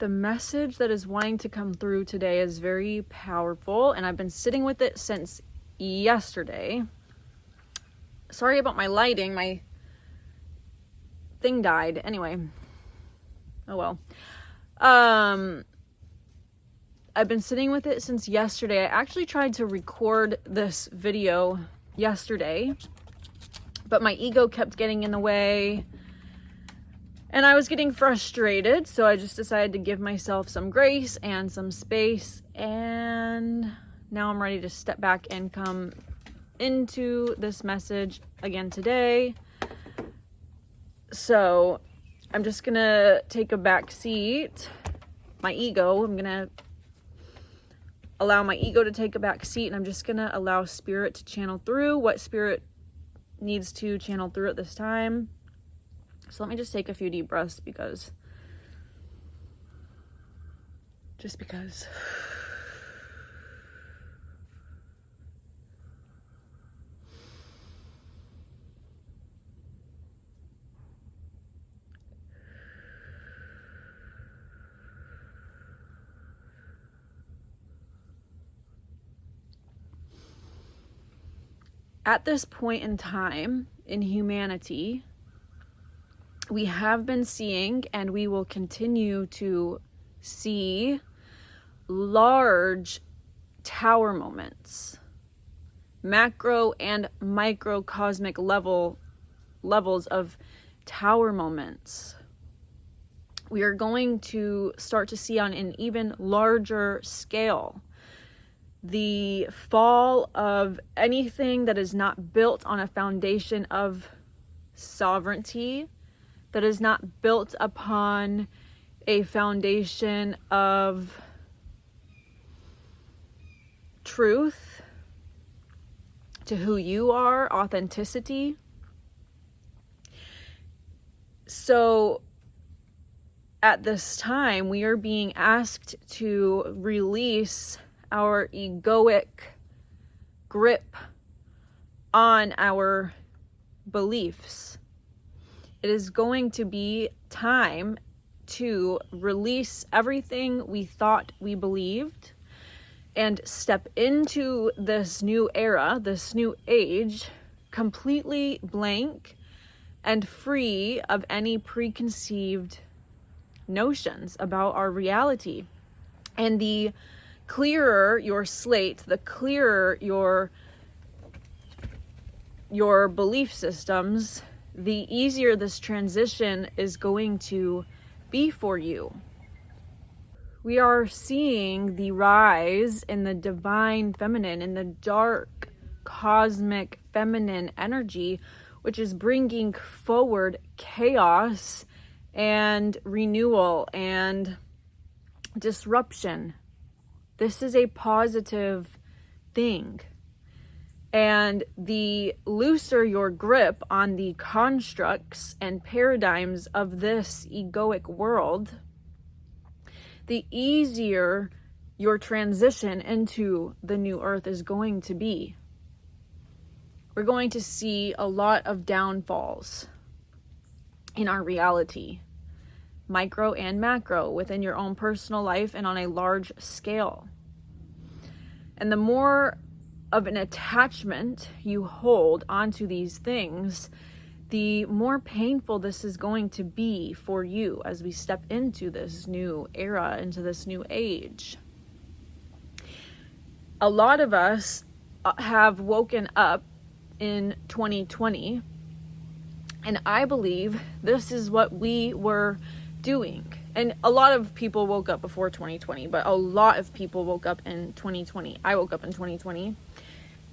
the message that is wanting to come through today is very powerful, and I've been sitting with it since yesterday. Sorry about my lighting. My thing died. Anyway. Oh well. I've been sitting with it since yesterday. I actually tried to record this video yesterday, but my ego kept getting in the way and I was getting frustrated. So I just decided to give myself some grace and some space. And now I'm ready to step back and come into this message again today. So I'm just gonna take a back seat. My ego, I'm gonna allow my ego to take a back seat, and I'm just gonna allow spirit to channel through what spirit needs to channel through at this time. So let me just take a few deep breaths because at this point in time in humanity, we have been seeing, and we will continue to see, large tower moments, macro and microcosmic levels of tower moments. We are going to start to see on an even larger scale the fall of anything that is not built on a foundation of sovereignty, that is not built upon a foundation of truth to who you are, authenticity. So at this time, we are being asked to release our egoic grip on our beliefs. It is going to be time to release everything we thought we believed and step into this new era, this new age, completely blank and free of any preconceived notions about our reality. And the clearer your slate, the clearer your belief systems, the easier this transition is going to be for you. We are seeing the rise in the divine feminine, in the dark cosmic feminine energy, which is bringing forward chaos and renewal and disruption. This is a positive thing. And the looser your grip on the constructs and paradigms of this egoic world, the easier your transition into the new earth is going to be. We're going to see a lot of downfalls in our reality, micro and macro, within your own personal life and on a large scale. And the more of an attachment you hold onto these things, the more painful this is going to be for you as we step into this new era, into this new age. A lot of us have woken up in 2020, and I believe this is what we were doing. And a lot of people woke up before 2020, but a lot of people woke up in 2020. I woke up in 2020,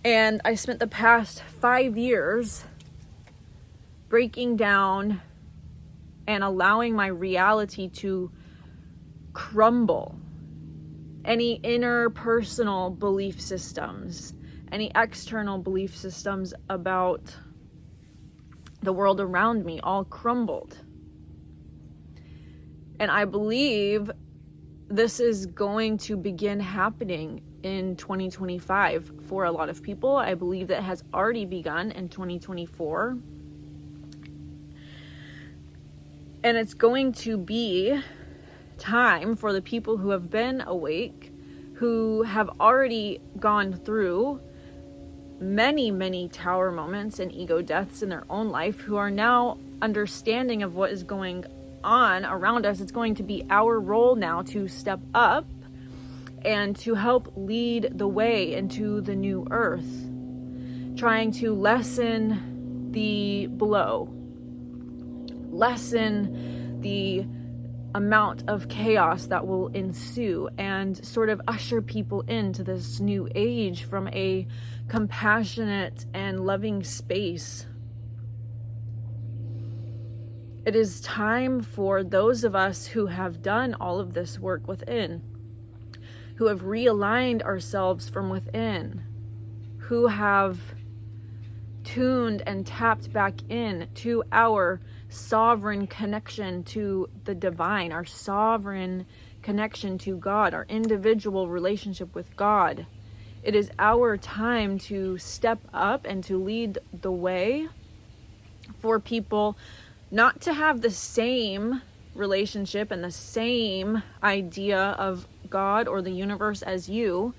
and I spent the past 5 years breaking down and allowing my reality to crumble. Any interpersonal belief systems, any external belief systems about the world around me all crumbled. And I believe this is going to begin happening in 2025 for a lot of people. I believe that has already begun in 2024. And it's going to be time for the people who have been awake, who have already gone through many, many tower moments and ego deaths in their own life, who are now understanding of what is going on around us. It's going to be our role now to step up and to help lead the way into the new earth, trying to lessen the blow, lessen the amount of chaos that will ensue, and sort of usher people into this new age from a compassionate and loving space. It is time for those of us who have done all of this work within, who have realigned ourselves from within, who have tuned and tapped back in to our sovereign connection to the divine, our sovereign connection to God, our individual relationship with God. It is our time to step up and to lead the way for people not to have the same relationship and the same idea of God or the universe as you,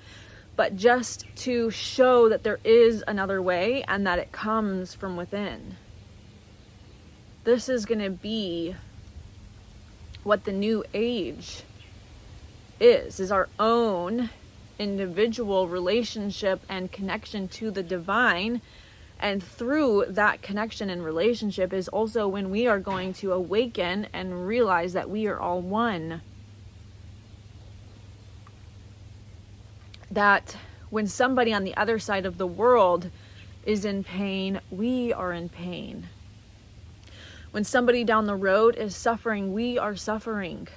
but just to show that there is another way and that it comes from within. This is going to be what the new age is our own individual relationship and connection to the divine. And through that connection and relationship is also when we are going to awaken and realize that we are all one. That when somebody on the other side of the world is in pain, we are in pain. When somebody down the road is suffering, we are suffering.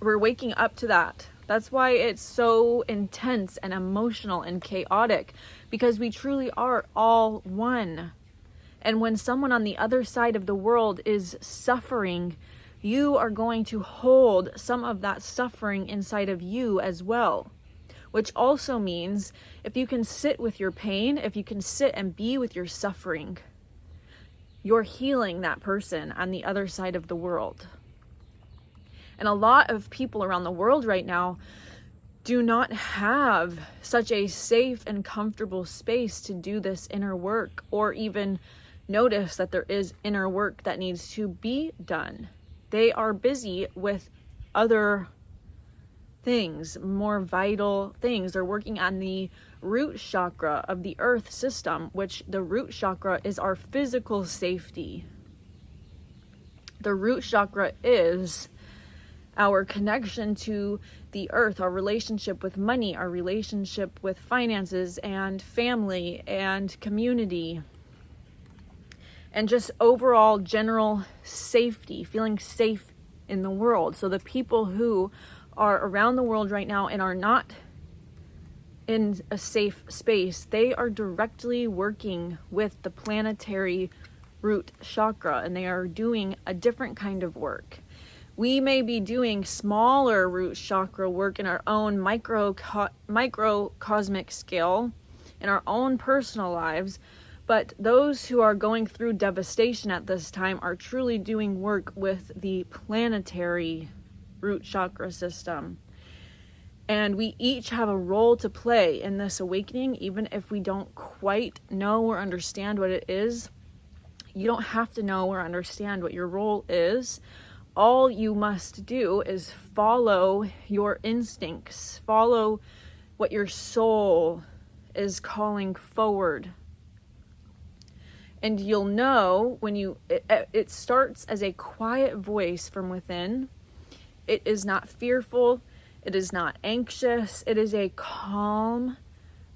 We're waking up to that. That's why it's so intense and emotional and chaotic, because we truly are all one. And when someone on the other side of the world is suffering, you are going to hold some of that suffering inside of you as well. Which also means if you can sit with your pain, if you can sit and be with your suffering, you're healing that person on the other side of the world. And a lot of people around the world right now do not have such a safe and comfortable space to do this inner work, or even notice that there is inner work that needs to be done. They are busy with other things, more vital things. They're working on the root chakra of the earth system, which the root chakra is our physical safety. The root chakra is our connection to the earth, our relationship with money, our relationship with finances and family and community, and just overall general safety, feeling safe in the world. So the people who are around the world right now and are not in a safe space, they are directly working with the planetary root chakra, and they are doing a different kind of work. We may be doing smaller root chakra work in our own microcosmic scale, in our own personal lives, but those who are going through devastation at this time are truly doing work with the planetary root chakra system. And we each have a role to play in this awakening, even if we don't quite know or understand what it is. You don't have to know or understand what your role is. All you must do is follow your instincts, follow what your soul is calling forward. And you'll know when it starts as a quiet voice from within. It is not fearful. It is not anxious. It is a calm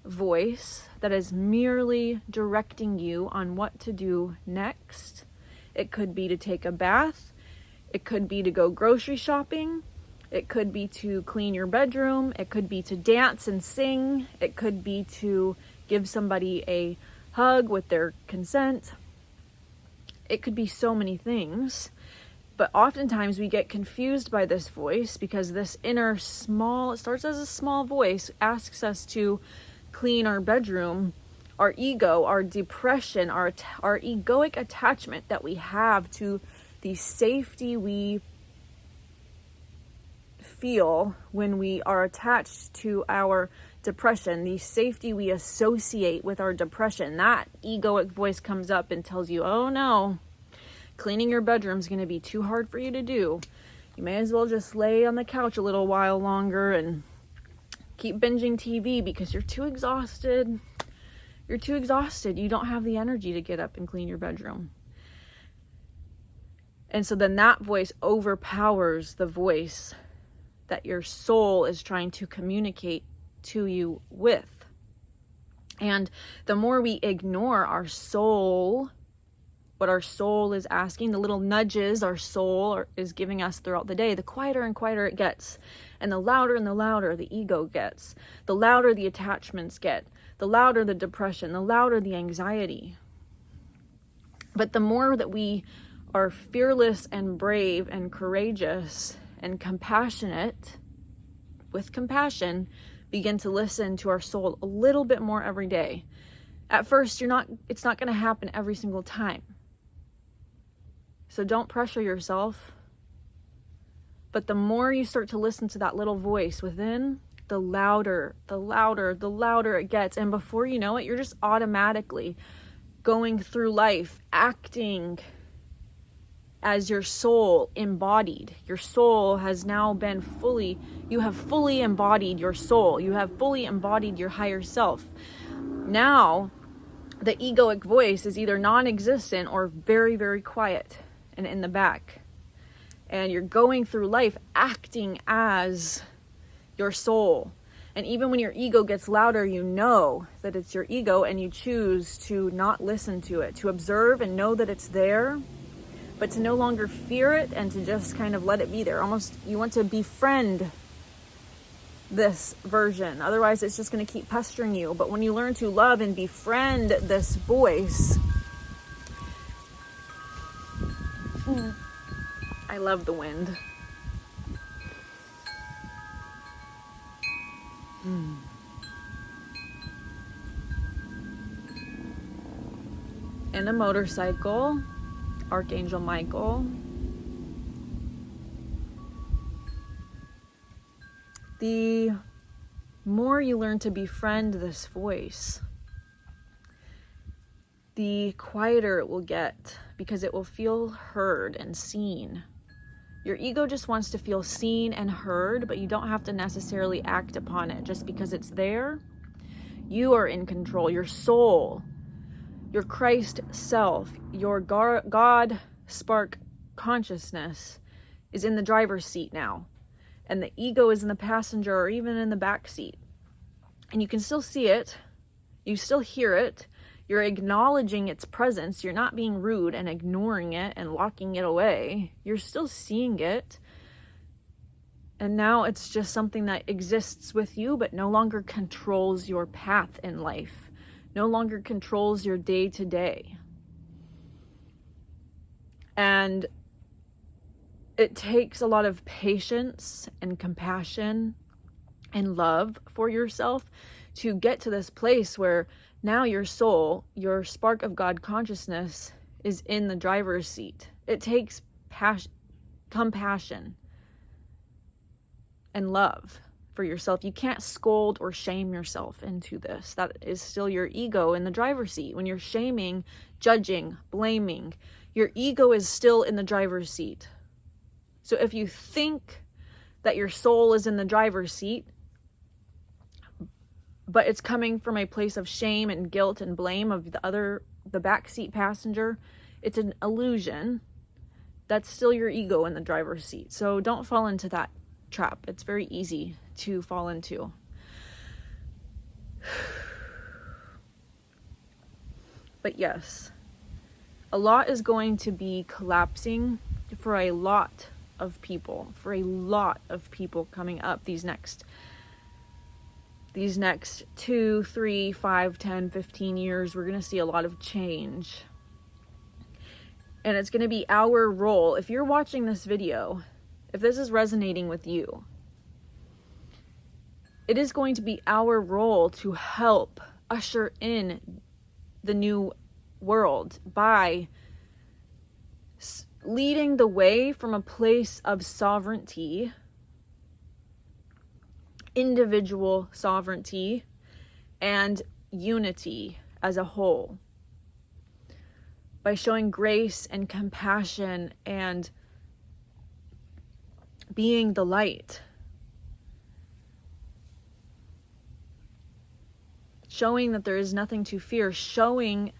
voice that is merely directing you on what to do next. It could be to take a bath. It could be to go grocery shopping. It could be to clean your bedroom. It could be to dance and sing. It could be to give somebody a hug with their consent. It could be so many things. But oftentimes we get confused by this voice because this inner small, it starts as a small voice, asks us to clean our bedroom. Our ego, our depression, our egoic attachment that we have to the safety we feel when we are attached to our depression, the safety we associate with our depression, that egoic voice comes up and tells you, oh no, cleaning your bedroom is going to be too hard for you to do. You may as well just lay on the couch a little while longer and keep binging TV because you're too exhausted. You're too exhausted. You don't have the energy to get up and clean your bedroom. And so then that voice overpowers the voice that your soul is trying to communicate to you with. And the more we ignore our soul, what our soul is asking, the little nudges our soul is giving us throughout the day, the quieter and quieter it gets. And the louder the ego gets. The louder the attachments get. The louder the depression. The louder the anxiety. But the more that we are fearless and brave and courageous and compassionate, with compassion, begin to listen to our soul a little bit more every day. At first, it's not going to happen every single time. So don't pressure yourself. But the more you start to listen to that little voice within, the louder it gets. And before you know it, you're just automatically going through life, acting as your soul embodied. Your soul has now been you have fully embodied your soul. You have fully embodied your higher self. Now, the egoic voice is either non-existent or very, very quiet and in the back. And you're going through life acting as your soul. And even when your ego gets louder, you know that it's your ego and you choose to not listen to it, to observe and know that it's there, but to no longer fear it and to just kind of let it be there. Almost you want to befriend this version. Otherwise, it's just going to keep pestering you. But when you learn to love and befriend this voice, I love the wind. And a motorcycle, Archangel Michael. The more you learn to befriend this voice, the quieter it will get because it will feel heard and seen. Your ego just wants to feel seen and heard, but you don't have to necessarily act upon it. Just because it's there, you are in control. Your soul, your Christ self, your God spark consciousness is in the driver's seat now. And the ego is in the passenger or even in the back seat. And you can still see it. You still hear it. You're acknowledging its presence. You're not being rude and ignoring it and locking it away. You're still seeing it. And now it's just something that exists with you, but no longer controls your path in life. No longer controls your day to day. And it takes a lot of patience and compassion and love for yourself to get to this place where now your soul, your spark of God consciousness is in the driver's seat. It takes compassion and love for yourself. You can't scold or shame yourself into this. That is still your ego in the driver's seat. When you're shaming, judging, blaming, your ego is still in the driver's seat. So if you think that your soul is in the driver's seat, but it's coming from a place of shame and guilt and blame of the backseat passenger, it's an illusion. That's still your ego in the driver's seat. So don't fall into that trap. It's very easy to fall into. But yes, a lot is going to be collapsing for a lot of people coming up these next 2, 3, 5, 10, 15 years. We're going to see a lot of change. And it's going to be our role. If you're watching this video, if this is resonating with you, it is going to be our role to help usher in the new world by leading the way from a place of sovereignty individual sovereignty and unity as a whole. By showing grace and compassion and being the light. Showing that there is nothing to fear. Showing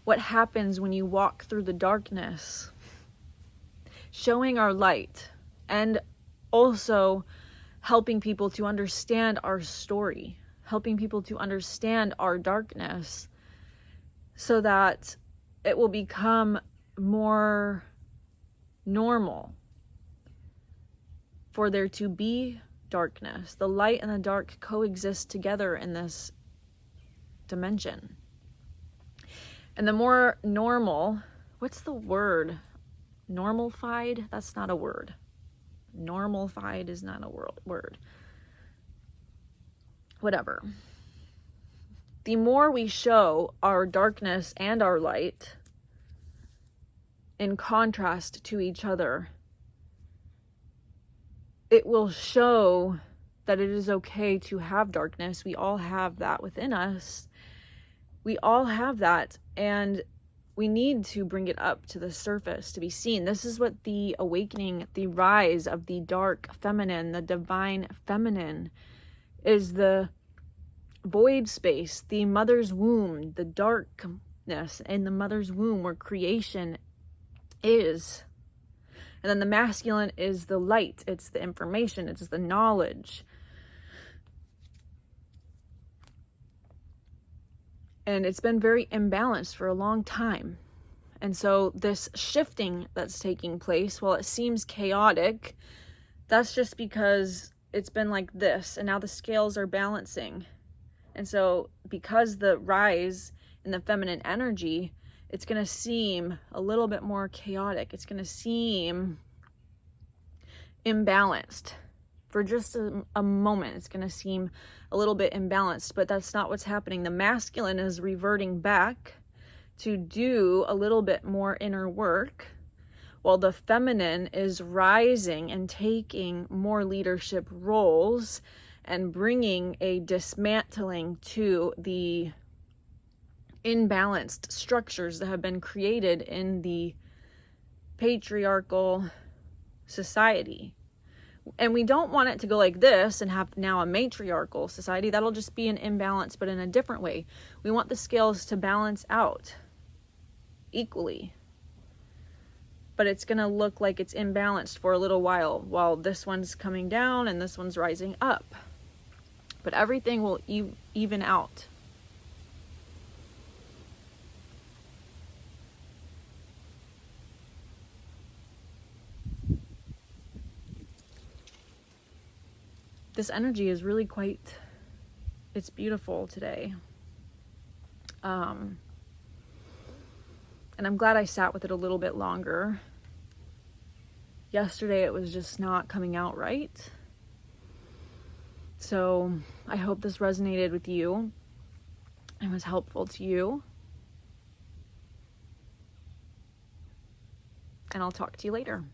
what happens when you walk through the darkness. Showing our light. And also helping people to understand our story. Helping people to understand our darkness. So that it will become more normal for there to be darkness. The light and the dark coexist together in this dimension. And the more normal, what's the word? Normalified? That's not a word. Normalified is not a word. Whatever. The more we show our darkness and our light in contrast to each other, it will show that it is okay to have darkness. We all have that within us. We all have that, and we need to bring it up to the surface to be seen. This is what the awakening, the rise of the dark feminine, the divine feminine, is the void space, the mother's womb, the darkness in the mother's womb where creation is. And then the masculine is the light, it's the information, it's the knowledge. And it's been very imbalanced for a long time. And so this shifting that's taking place, while it seems chaotic, that's just because it's been like this, and now the scales are balancing. And so because the rise in the feminine energy, it's going to seem a little bit more chaotic. It's going to seem imbalanced. For just a moment, it's going to seem a little bit imbalanced, but that's not what's happening. The masculine is reverting back to do a little bit more inner work, while the feminine is rising and taking more leadership roles and bringing a dismantling to the imbalanced structures that have been created in the patriarchal society. And we don't want it to go like this and have now a matriarchal society. That'll just be an imbalance, but in a different way. We want the scales to balance out equally. But it's going to look like it's imbalanced for a little while this one's coming down and this one's rising up. But everything will even out. This energy is really it's beautiful today. And I'm glad I sat with it a little bit longer. Yesterday it was just not coming out right. So I hope this resonated with you and was helpful to you. And I'll talk to you later.